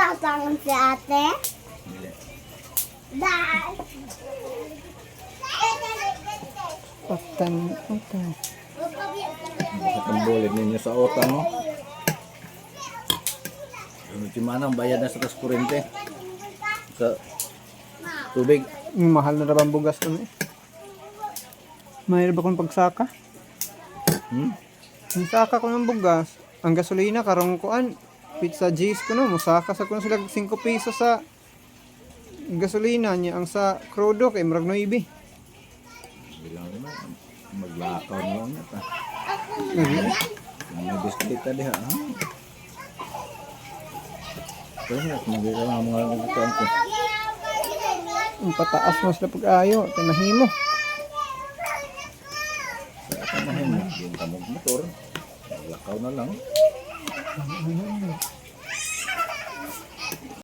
Magtatawag si ate? Dili. Dahil. Patan. Patan. Bakit ang bulit ninyo sa utang, no? Ultimana, ang bayad na sa kurente. Sa tubig. Mahal na rabang bugas to eh. Mahirap akong pagsaka. Ang saka ko ng bugas. Ang gasolina karong kuan. Pizza G's ko no. Musaka sa kuno sila 5 piso sa gasolina niya. Ang sa crudo kay murag 9. Bilang naman, maglakaw mo na ta. May bisikleta diha, ha? Kaya magiging ang mga nagkakaroon ko. Ang pataas mo sila pag-ayo. Kaya mahimo. Sa kanahin mo, yung kamog motor, maglakaw na lang.